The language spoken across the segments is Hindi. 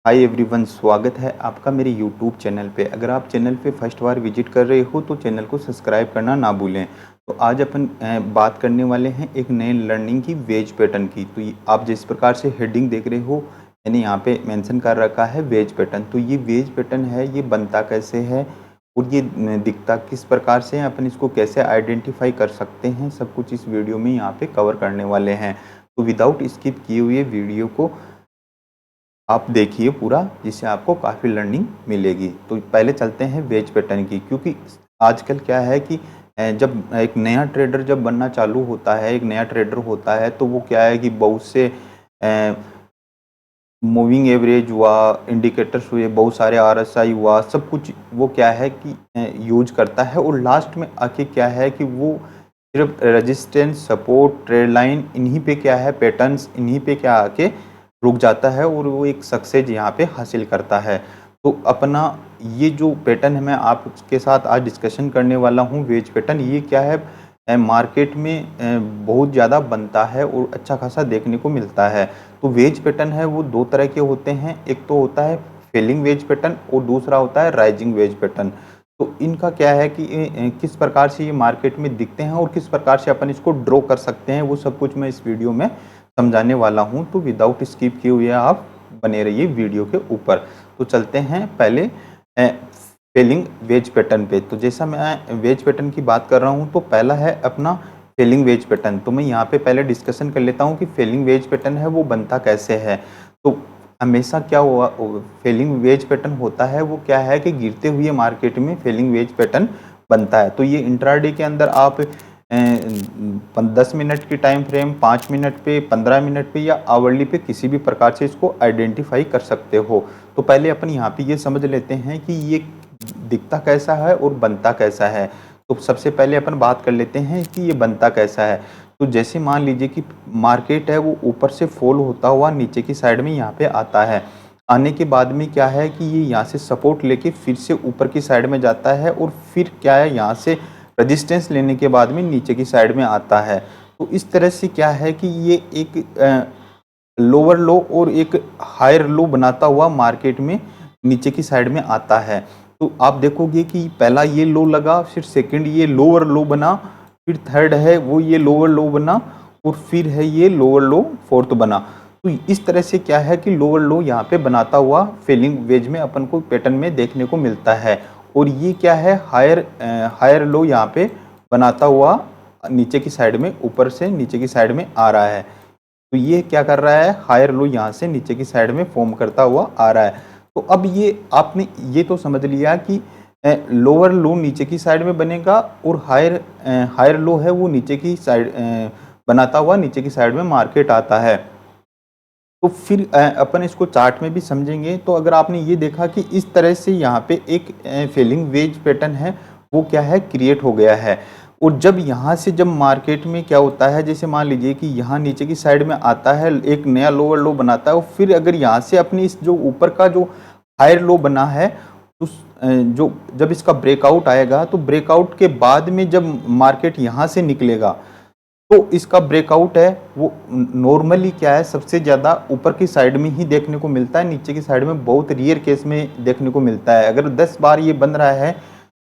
हाय एवरीवन, स्वागत है आपका मेरे यूट्यूब चैनल पे। अगर आप चैनल पे फर्स्ट बार विजिट कर रहे हो तो चैनल को सब्सक्राइब करना ना भूलें। तो आज अपन बात करने वाले हैं एक नए लर्निंग की वेज पैटर्न की। तो आप जिस प्रकार से हेडिंग देख रहे हो, मैंने यहाँ पे मेंशन कर रखा है वेज पैटर्न। तो ये वेज पैटर्न है, ये बनता कैसे है और ये दिखता किस प्रकार से है, अपन इसको कैसे आइडेंटिफाई कर सकते हैं, सब कुछ इस वीडियो में यहाँ पे कवर करने वाले हैं। तो विदाउट स्किप किए हुए वीडियो को आप देखिए पूरा, जिससे आपको काफ़ी लर्निंग मिलेगी। तो पहले चलते हैं वेज पैटर्न की, क्योंकि आजकल क्या है कि जब एक नया ट्रेडर जब बनना चालू होता है, एक नया ट्रेडर होता है, तो वो क्या है कि बहुत से मूविंग एवरेज हुआ, इंडिकेटर्स हुए, बहुत सारे आरएसआई हुआ, सब कुछ वो क्या है कि यूज करता है। और लास्ट में आके क्या है कि वो सिर्फ रेजिस्टेंस, सपोर्ट, ट्रेड लाइन, इन्हीं पे क्या है पैटर्न्स, इन्हीं पे क्या आके रुक जाता है और वो एक सक्सेस यहाँ पे हासिल करता है। तो अपना ये जो पैटर्न है, मैं आपके साथ आज डिस्कशन करने वाला हूँ वेज पैटर्न। ये क्या है, मार्केट में बहुत ज़्यादा बनता है और अच्छा खासा देखने को मिलता है। तो वेज पैटर्न है वो दो तरह के होते हैं, एक तो होता है फेलिंग वेज पैटर्न और दूसरा होता है राइजिंग वेज पैटर्न। तो इनका क्या है कि किस प्रकार से ये मार्केट में दिखते हैं और किस प्रकार से अपन इसको ड्रॉ कर सकते हैं, वो सब कुछ मैं इस वीडियो में समझाने वाला हूँ। तो विदाउट स्किप किए हुए आप बने रहिए वीडियो के ऊपर। तो चलते हैं पहले फेलिंग वेज पैटर्न पे। तो जैसा मैं वेज पैटर्न की बात कर रहा हूँ, तो पहला है अपना फेलिंग वेज पैटर्न। तो मैं यहाँ पे पहले डिस्कशन कर लेता हूँ कि फेलिंग वेज पैटर्न है वो बनता कैसे है। तो हमेशा क्या हुआ, फेलिंग वेज पैटर्न होता है वो क्या है कि गिरते हुए मार्केट में फेलिंग वेज पैटर्न बनता है। तो ये इंट्राडे के अंदर आप 10 मिनट की टाइम फ्रेम, 5 मिनट पे, 15 मिनट पे या आवरली पे किसी भी प्रकार से इसको आइडेंटिफाई कर सकते हो। तो पहले अपन यहाँ पे ये समझ लेते हैं कि ये दिखता कैसा है और बनता कैसा है। तो सबसे पहले अपन बात कर लेते हैं कि ये बनता कैसा है। तो जैसे मान लीजिए कि मार्केट है वो ऊपर से फॉल होता हुआ नीचे की साइड में यहाँ पे आता है। आने के बाद में क्या है कि ये यहाँ से सपोर्ट लेके फिर से ऊपर की साइड में जाता है और फिर क्या है, यहाँ से रेजिस्टेंस लेने के बाद में नीचे की साइड में आता है। तो इस तरह से क्या है कि ये एक लोअर लो और एक हायर लो बनाता हुआ मार्केट में नीचे की साइड में आता है। तो आप देखोगे कि पहला ये लो लगा, फिर सेकंड ये लोअर लो बना, फिर थर्ड है वो ये लोअर लो बना और फिर है ये लोअर लो फोर्थ बना। तो इस तरह से क्या है कि लोअर लो यहाँ पे बनाता हुआ फेलिंग वेज में अपन को पैटर्न में देखने को मिलता है। और ये क्या है, हायर लो यहाँ पे बनाता हुआ नीचे की साइड में, ऊपर से नीचे की साइड में आ रहा है। तो ये क्या कर रहा है, हायर लो यहाँ से नीचे की साइड में फॉर्म करता हुआ आ रहा है। तो अब ये आपने ये तो समझ लिया कि लोअर लो नीचे की साइड में बनेगा और हायर लो है वो नीचे की साइड बनाता हुआ नीचे की साइड में मार्केट आता है। तो फिर अपन इसको चार्ट में भी समझेंगे। तो अगर आपने ये देखा कि इस तरह से यहाँ पे एक फेलिंग वेज पैटर्न है वो क्या है, क्रिएट हो गया है। और जब यहाँ से जब मार्केट में क्या होता है, जैसे मान लीजिए कि यहाँ नीचे की साइड में आता है, एक नया लोअर लो बनाता है और फिर अगर यहाँ से अपनी इस जो ऊपर का जो हायर लो बना है, तो जो जब इसका ब्रेकआउट आएगा, तो ब्रेकआउट के बाद में जब मार्केट यहाँ से निकलेगा, तो इसका ब्रेकआउट है वो नॉर्मली क्या है, सबसे ज़्यादा ऊपर की साइड में ही देखने को मिलता है, नीचे की साइड में बहुत रेयर केस में देखने को मिलता है। अगर 10 बार ये बन रहा है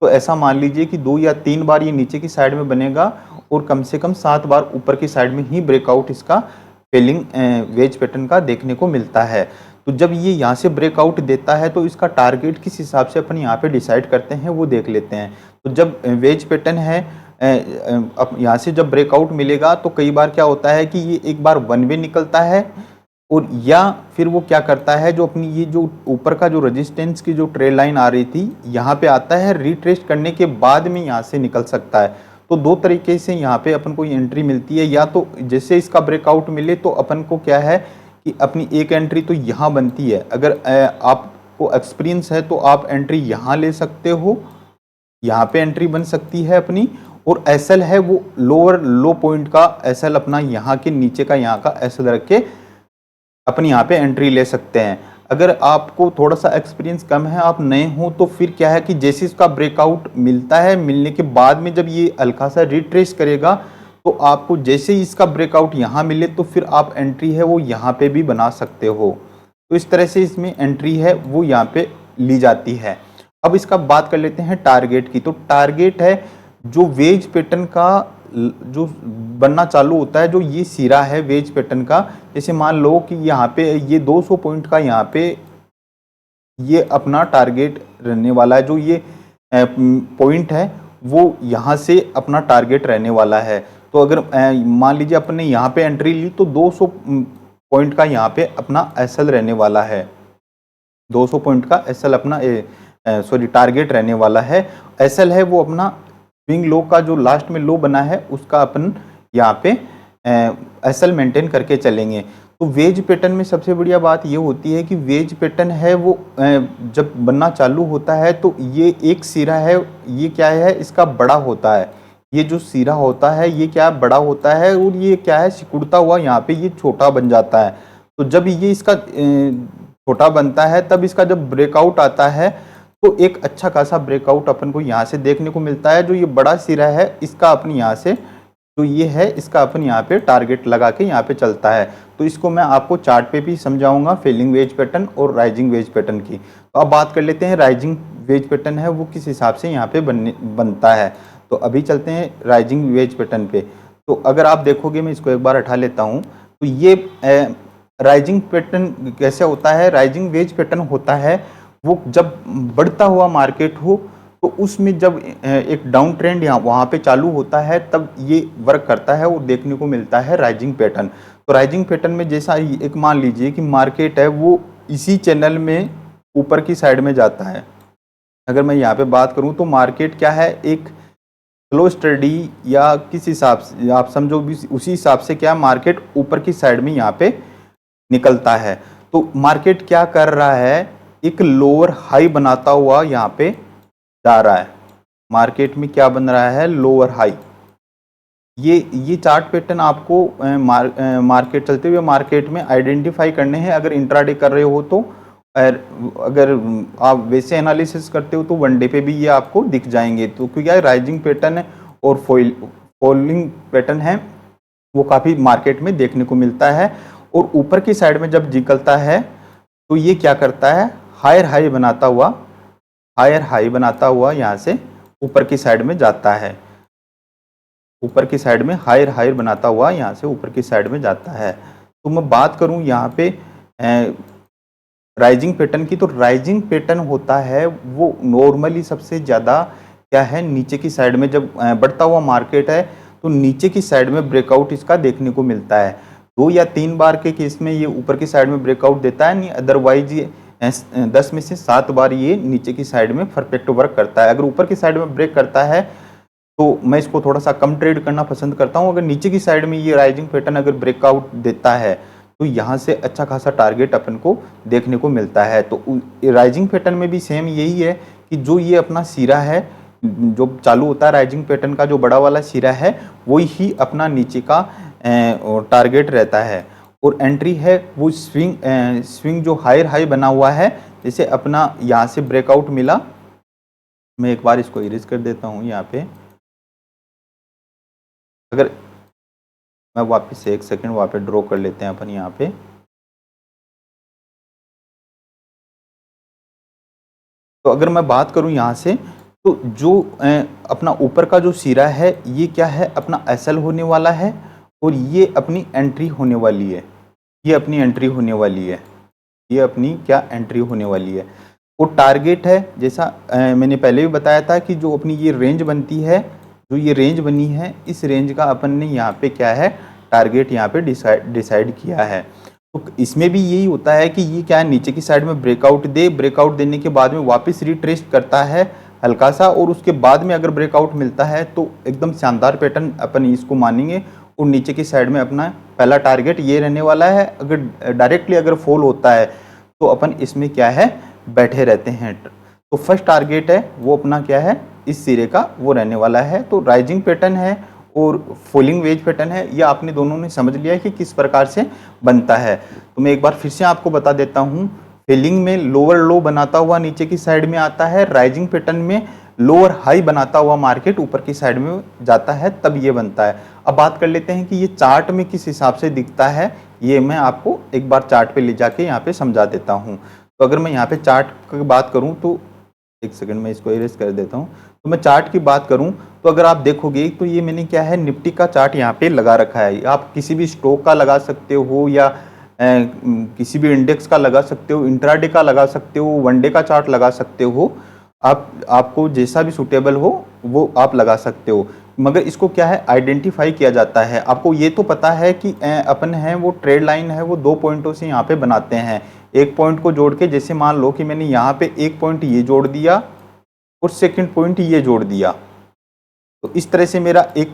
तो ऐसा मान लीजिए कि 2 या 3 बार ये नीचे की साइड में बनेगा और कम से कम 7 बार ऊपर की साइड में ही ब्रेकआउट इसका फेलिंग वेज पैटर्न का देखने को मिलता है। तो जब ये यहाँ से ब्रेकआउट देता है तो इसका टारगेट किस हिसाब से अपन यहाँ पे डिसाइड करते हैं वो देख लेते हैं। तो जब वेज पैटर्न है, अब यहाँ से जब ब्रेकआउट मिलेगा तो कई बार क्या होता है कि ये एक बार वन वे निकलता है और या फिर वो क्या करता है, जो अपनी ये जो ऊपर का जो रेजिस्टेंस की जो ट्रेड लाइन आ रही थी यहाँ पे आता है, रिट्रेस करने के बाद में यहाँ से निकल सकता है। तो दो तरीके से यहाँ पे अपन को एंट्री मिलती है, या तो जैसे इसका ब्रेकआउट मिले तो अपन को क्या है कि अपनी एक एंट्री तो यहाँ बनती है। अगर आपको एक्सपीरियंस है तो आप एंट्री यहाँ ले सकते हो, यहाँ पे एंट्री बन सकती है अपनी। और एसएल है वो लोअर लो पॉइंट का एसएल अपना यहाँ के नीचे का यहाँ का एसएल रख के अपनी यहाँ पे एंट्री ले सकते हैं। अगर आपको थोड़ा सा एक्सपीरियंस कम है, आप नए हो, तो फिर क्या है कि जैसे इसका ब्रेकआउट मिलता है, मिलने के बाद में जब ये हल्का सा रिट्रेस करेगा तो आपको जैसे ही इसका ब्रेकआउट यहाँ मिले तो फिर आप एंट्री है वो यहाँ पे भी बना सकते हो। तो इस तरह से इसमें एंट्री है वो यहाँ पे ली जाती है। अब इसका बात कर लेते हैं टारगेट की। तो टारगेट है जो वेज पैटर्न का जो बनना चालू होता है, जो ये सिरा है वेज पैटर्न का। जैसे मान लो कि यहाँ पे ये 200 पॉइंट का यहाँ पे ये अपना टारगेट रहने वाला है, जो ये पॉइंट है वो यहाँ से अपना टारगेट रहने वाला है। तो अगर मान लीजिए अपने यहाँ पे एंट्री ली तो 200 पॉइंट का यहाँ पे अपना एसएल रहने वाला है, 200 पॉइंट का एसएल अपना सॉरी टारगेट रहने वाला है। एसएल है वो अपना स्विंग लो का जो लास्ट में लो बना है उसका अपन यहाँ पे एसएल मेंटेन करके चलेंगे। तो वेज पैटर्न में सबसे बढ़िया बात ये होती है कि वेज पैटर्न है वो जब बनना चालू होता है तो ये एक सिरा है, ये क्या है इसका बड़ा होता है, ये जो सिरा होता है ये क्या बड़ा होता है और ये क्या है सिकुड़ता हुआ यहाँ पे ये छोटा बन जाता है। तो जब ये इसका छोटा बनता है तब इसका जब ब्रेकआउट आता है तो एक अच्छा खासा ब्रेकआउट अपन को यहाँ से देखने को मिलता है। जो ये बड़ा सिरा है इसका अपन यहाँ से जो ये है इसका अपन यहाँ पे टारगेट लगा के यहाँ पे चलता है। तो इसको मैं आपको चार्ट पे भी समझाऊंगा, फेलिंग वेज पैटर्न और राइजिंग वेज पैटर्न की। तो अब बात कर लेते हैं राइजिंग वेज पैटर्न है वो किस हिसाब से यहाँ पे बनता है। तो अभी चलते हैं राइजिंग वेज पैटर्न पे। तो अगर आप देखोगे, मैं इसको एक बार हटा लेता हूँ, तो ये राइजिंग पैटर्न कैसे होता है। राइजिंग वेज पैटर्न होता है वो जब बढ़ता हुआ मार्केट हो तो उसमें जब एक डाउन ट्रेंड यहाँ वहाँ पे चालू होता है तब ये वर्क करता है और देखने को मिलता है राइजिंग पैटर्न। तो राइजिंग पैटर्न में जैसा एक मान लीजिए कि मार्केट है वो इसी चैनल में ऊपर की साइड में जाता है। अगर मैं यहाँ पे बात करूँ तो मार्केट क्या है, एक स्लो स्टडी या किस हिसाब से आप समझो भी उसी हिसाब से क्या मार्केट ऊपर की साइड में यहाँ पे निकलता है। तो मार्केट क्या कर रहा है, एक लोअर हाई बनाता हुआ यहाँ पे जा रहा है। मार्केट में क्या बन रहा है, लोअर हाई। ये चार्ट पैटर्न आपको मार्केट चलते हुए मार्केट में आइडेंटिफाई करने हैं अगर इंट्राडे कर रहे हो तो। अगर आप वैसे एनालिसिस करते हो तो वन डे पे भी ये आपको दिख जाएंगे। तो क्योंकि राइजिंग पैटर्न और फॉलिंग पैटर्न है वो काफ़ी मार्केट में देखने को मिलता है। और ऊपर की साइड में जब निकलता है तो ये क्या करता है, हायर हाई बनाता हुआ यहाँ से ऊपर की साइड में जाता है। ऊपर की साइड में हायर बनाता हुआ यहाँ से ऊपर की साइड में जाता है। तो मैं बात करूँ यहाँ पे राइजिंग पैटर्न की, तो राइजिंग पैटर्न होता है वो नॉर्मली सबसे ज़्यादा क्या है, नीचे की साइड में जब बढ़ता हुआ मार्केट है तो नीचे की साइड में ब्रेकआउट इसका देखने को मिलता है। 2 या 3 बार के केस में ये ऊपर की साइड में ब्रेकआउट देता है, नहीं अदरवाइज ये 10 में से 7 बार ये नीचे की साइड में परफेक्ट वर्क करता है। अगर ऊपर की साइड में ब्रेक करता है तो मैं इसको थोड़ा सा कम ट्रेड करना पसंद करता हूँ। अगर नीचे की साइड में ये राइजिंग पैटर्न अगर ब्रेकआउट देता है तो यहाँ से अच्छा खासा टारगेट अपन को देखने को मिलता है। तो राइजिंग पैटर्न में भी सेम यही है कि जो ये अपना सिरा है जो चालू होता है राइजिंग पैटर्न का, जो बड़ा वाला सिरा है वही ही अपना नीचे का टारगेट रहता है। और एंट्री है वो स्विंग जो हायर हाई बना हुआ है, जैसे अपना यहाँ से ब्रेकआउट मिला। मैं एक बार इसको इरेज कर देता हूँ यहाँ पे। अगर मैं वापस से 1 सेकंड वहाँ पे ड्रॉ कर लेते हैं अपन यहाँ पे। तो अगर मैं बात करूँ यहाँ से तो जो अपना ऊपर का जो सिरा है ये क्या है, अपना एसएल होने वाला है और ये अपनी एंट्री होने वाली है। ये अपनी एंट्री होने वाली है, ये अपनी क्या एंट्री होने वाली है। और टारगेट है जैसा मैंने पहले भी बताया था कि जो अपनी ये रेंज बनती है, जो ये रेंज बनी है, इस रेंज का अपन ने यहाँ पे क्या है टारगेट यहाँ पे डिसाइड किया है। तो इसमें भी यही होता है कि ये क्या है, नीचे की साइड में ब्रेकआउट ब्रेकआउट देने के बाद में वापस रिट्रेस करता है हल्का सा, और उसके बाद में अगर ब्रेकआउट मिलता है तो एकदम शानदार पैटर्न अपन इसको मानेंगे। और नीचे की साइड में अपना पहला टारगेट ये रहने वाला है। अगर डायरेक्टली अगर फॉल होता है तो अपन इसमें क्या है बैठे रहते हैं। तो फर्स्ट टारगेट है वो अपना क्या है, इस सिरे का वो रहने वाला है। तो राइजिंग पैटर्न है और फॉलिंग वेज पैटर्न है, ये आपने दोनों ने समझ लिया कि किस प्रकार से बनता है। तो मैं एक बार फिर से आपको बता देता हूँ। फॉलिंग में लोअर लो बनाता हुआ नीचे की साइड में आता है, राइजिंग पैटर्न में लोअर हाई बनाता हुआ मार्केट ऊपर की साइड में जाता है, तब ये बनता है। अब बात कर लेते हैं कि ये चार्ट में किस हिसाब से दिखता है ये मैं आपको एक बार चार्ट पे ले जाके यहाँ पे समझा देता हूँ। तो अगर मैं यहाँ पे चार्ट की बात करूँ तो एक सेकंड में इसको इरेज कर देता हूँ। तो मैं चार्ट की बात करूँ तो अगर आप देखोगे तो ये मैंने क्या है निफ्टी का चार्ट यहाँ पे लगा रखा है। आप किसी भी स्टॉक का लगा सकते हो या किसी भी इंडेक्स का लगा सकते हो, इंट्राडे का लगा सकते हो, वनडे का चार्ट लगा सकते हो। आपको जैसा भी सूटेबल हो वो आप लगा सकते हो। मगर इसको क्या है आइडेंटिफाई किया जाता है। आपको ये तो पता है कि अपन है वो ट्रेड लाइन है वो 2 पॉइंटों से यहाँ पे बनाते हैं। एक पॉइंट को जोड़ के, जैसे मान लो कि मैंने यहाँ पे एक पॉइंट ये जोड़ दिया और सेकंड पॉइंट ये जोड़ दिया, तो इस तरह से मेरा एक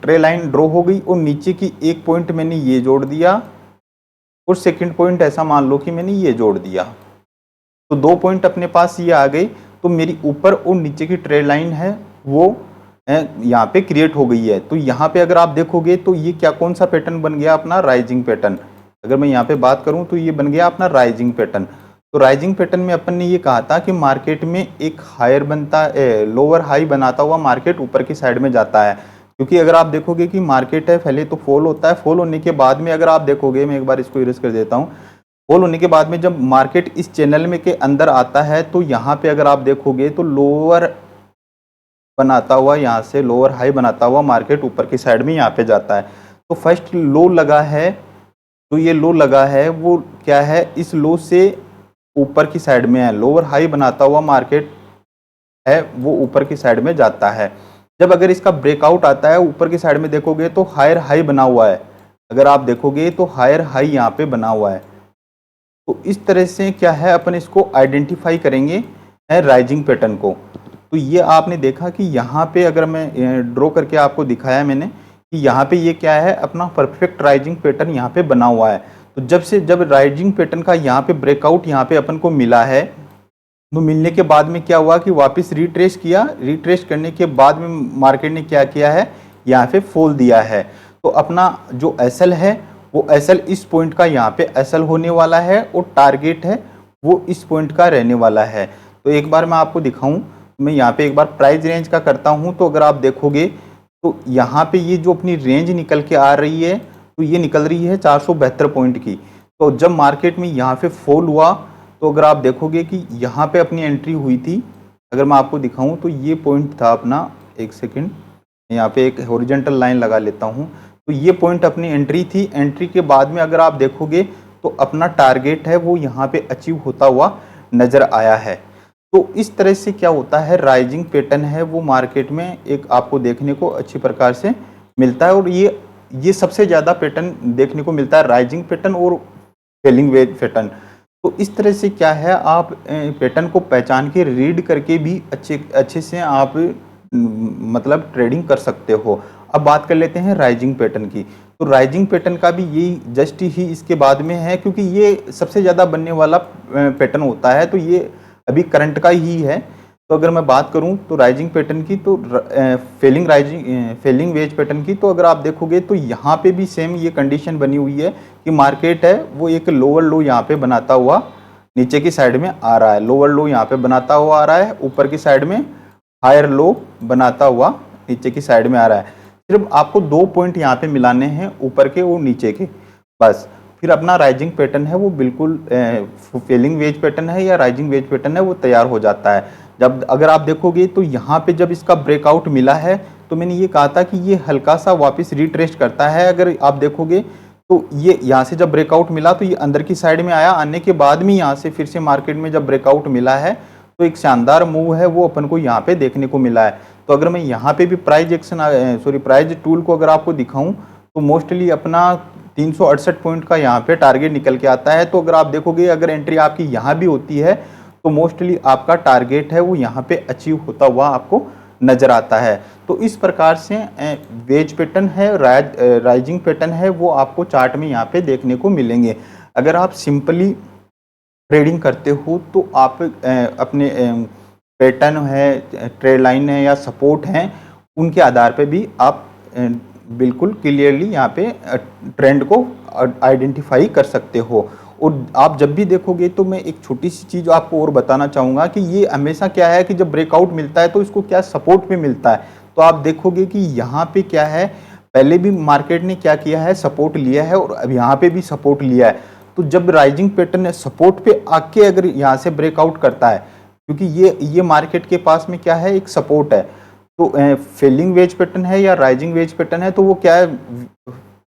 ट्रेड लाइन ड्रॉ हो गई और नीचे की एक पॉइंट मैंने ये जोड़ दिया और सेकंड पॉइंट ऐसा मान लो कि मैंने ये जोड़ दिया, तो 2 पॉइंट अपने पास ये आ गए। तो मेरी ऊपर और नीचे की ट्रेड लाइन है वो यहाँ पे क्रिएट हो गई है। तो यहाँ पे अगर आप देखोगे तो ये क्या कौन सा पैटर्न बन गया अपना राइजिंग पैटर्न। अगर मैं यहाँ पे बात करूँ तो ये बन गया अपना राइजिंग पैटर्न। तो राइजिंग पैटर्न में अपन ने ये कहा था कि मार्केट में एक हायर बनता लोअर हाई बनाता हुआ मार्केट ऊपर की साइड में जाता है। क्योंकि अगर आप देखोगे कि मार्केट है पहले तो फॉल होता है, फॉल होने के बाद में अगर आप देखोगे, मैं एक बार इसको इरेज कर देता हूँ, फॉल होने के बाद में जब मार्केट इस चैनल में के अंदर आता है तो यहाँ पे अगर आप देखोगे तो लोअर बनाता हुआ, यहाँ से लोअर हाई बनाता हुआ मार्केट ऊपर की साइड में यहाँ पे जाता है। तो फर्स्ट लो लगा है, तो ये लो लगा है वो क्या है इस लो से ऊपर की साइड में है, लोअर हाई बनाता हुआ मार्केट है वो ऊपर की साइड में जाता है। जब अगर इसका ब्रेकआउट आता है ऊपर की साइड में देखोगे तो हायर हाई बना हुआ है, अगर आप देखोगे तो हायर हाई यहाँ पे बना हुआ है। तो इस तरह से क्या है अपन इसको आइडेंटिफाई करेंगे है राइजिंग पैटर्न को। तो ये आपने देखा कि यहाँ पे अगर मैं ड्रॉ करके आपको दिखाया मैंने कि यहाँ पे ये क्या है अपना परफेक्ट राइजिंग पैटर्न यहाँ पे बना हुआ है। तो जब राइजिंग पैटर्न का यहाँ पे ब्रेकआउट यहाँ पे अपन को मिला है, तो मिलने के बाद में क्या हुआ कि वापस रिट्रेस किया, रिट्रेस करने के बाद में मार्केट ने क्या किया है यहाँ पे फॉल दिया है। तो अपना जो एसएल है वो एसएल इस पॉइंट का यहाँ पे एसएल होने वाला है और टारगेट है वो इस पॉइंट का रहने वाला है। तो एक बार मैं आपको दिखाऊं, मैं यहाँ पे एक बार प्राइस रेंज का करता हूँ। तो अगर आप देखोगे तो यहाँ पे ये जो अपनी रेंज निकल के आ रही है तो ये निकल रही है 472 पॉइंट की। तो जब मार्केट में यहाँ पे फॉल हुआ तो अगर आप देखोगे कि यहाँ पे अपनी एंट्री हुई थी, अगर मैं आपको दिखाऊं तो ये पॉइंट था अपना, एक सेकंड यहाँ पे एक हॉरिजॉन्टल लाइन लगा लेता हूँ। तो ये पॉइंट अपनी एंट्री थी, एंट्री के बाद में अगर आप देखोगे तो अपना टारगेट है वो यहाँ पे अचीव होता हुआ नज़र आया है। तो इस तरह से क्या होता है राइजिंग पैटर्न है वो मार्केट में एक आपको देखने को अच्छी प्रकार से मिलता है। और ये सबसे ज़्यादा पैटर्न देखने को मिलता है राइजिंग पैटर्न और फेलिंग वेज पैटर्न। तो इस तरह से क्या है आप पैटर्न को पहचान के रीड करके भी अच्छे से आप मतलब ट्रेडिंग कर सकते हो। अब बात कर लेते हैं राइजिंग पैटर्न की। तो राइजिंग पैटर्न का भी यही जस्ट ही इसके बाद में है, क्योंकि ये सबसे ज़्यादा बनने वाला पैटर्न होता है। तो ये अभी करंट का ही है। तो अगर मैं बात करूं तो राइजिंग पैटर्न की, तो फेलिंग वेज पैटर्न की, तो अगर आप देखोगे तो यहाँ पे भी सेम ये कंडीशन बनी हुई है कि मार्केट है वो एक लोअर लो यहाँ पे बनाता हुआ नीचे की साइड में आ रहा है, लोअर लो यहाँ पे बनाता हुआ आ रहा है, ऊपर की साइड में हायर लो बनाता हुआ नीचे की साइड में आ रहा है। सिर्फ आपको 2 पॉइंट यहाँ पे मिलाने हैं, ऊपर के और नीचे के, बस फिर अपना राइजिंग पैटर्न है वो बिल्कुल फेलिंग वेज पैटर्न है या राइजिंग वेज पैटर्न है वो तैयार हो जाता है। जब अगर आप देखोगे तो यहाँ पे जब इसका ब्रेकआउट मिला है तो मैंने ये कहा था कि ये हल्का सा वापस रिट्रेस करता है। अगर आप देखोगे तो ये यहाँ से जब ब्रेकआउट मिला तो ये अंदर की साइड में आया, आने के बाद में यहाँ से फिर से मार्केट में जब ब्रेकआउट मिला है तो एक शानदार मूव है वो अपन को यहाँ पे देखने को मिला है। तो अगर मैं यहाँ पे भी प्राइस टूल को अगर आपको दिखाऊं तो मोस्टली अपना 368 पॉइंट का यहाँ पे टारगेट निकल के आता है। तो अगर आप देखोगे अगर एंट्री आपकी यहाँ भी होती है तो मोस्टली आपका टारगेट है वो यहाँ पे अचीव होता हुआ आपको नजर आता है। तो इस प्रकार से वेज पैटर्न है, राइजिंग पैटर्न है वो आपको चार्ट में यहाँ पे देखने को मिलेंगे। अगर आप सिंपली ट्रेडिंग करते हो तो आप अपने पैटर्न है, ट्रेड लाइन है या सपोर्ट हैं, उनके आधार पे भी आप बिल्कुल क्लियरली यहाँ पे ट्रेंड को आइडेंटिफाई कर सकते हो। और आप जब भी देखोगे तो मैं एक छोटी सी चीज़ आपको और बताना चाहूँगा कि ये हमेशा क्या है कि जब ब्रेकआउट मिलता है तो इसको क्या सपोर्ट पे मिलता है। तो आप देखोगे कि यहाँ पे क्या है पहले भी मार्केट ने क्या किया है, सपोर्ट लिया है और अब यहाँ पे भी सपोर्ट लिया है। तो जब राइजिंग पैटर्न सपोर्ट पे आके अगर यहाँ से ब्रेकआउट करता है, क्योंकि ये मार्केट के पास में क्या है, एक सपोर्ट है, तो फेलिंग वेज पैटर्न है या राइजिंग वेज पैटर्न है, तो वो क्या है,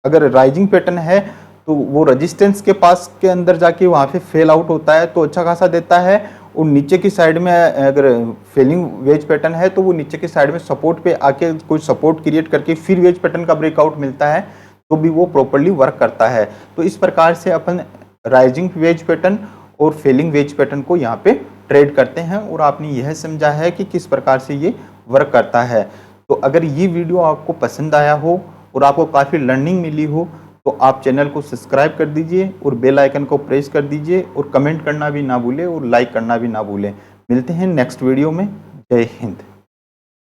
अगर राइजिंग पैटर्न है तो वो रेजिस्टेंस के पास के अंदर जाके वहाँ पे फेल आउट होता है तो अच्छा खासा देता है, और नीचे की साइड में अगर फेलिंग वेज पैटर्न है तो वो नीचे की साइड में सपोर्ट पे आके कोई सपोर्ट क्रिएट करके फिर वेज पैटर्न का ब्रेकआउट मिलता है तो भी वो प्रॉपर्ली वर्क करता है। तो इस प्रकार से अपन राइजिंग वेज पैटर्न और फेलिंग वेज पैटर्न को यहाँ पे ट्रेड करते हैं, और आपने यह समझा है कि किस प्रकार से ये वर्क करता है। तो अगर ये वीडियो आपको पसंद आया हो और आपको काफ़ी लर्निंग मिली हो तो आप चैनल को सब्सक्राइब कर दीजिए और बेल आइकन को प्रेस कर दीजिए, और कमेंट करना भी ना भूलें और लाइक करना भी ना भूलें। मिलते हैं नेक्स्ट वीडियो में। जय हिंद।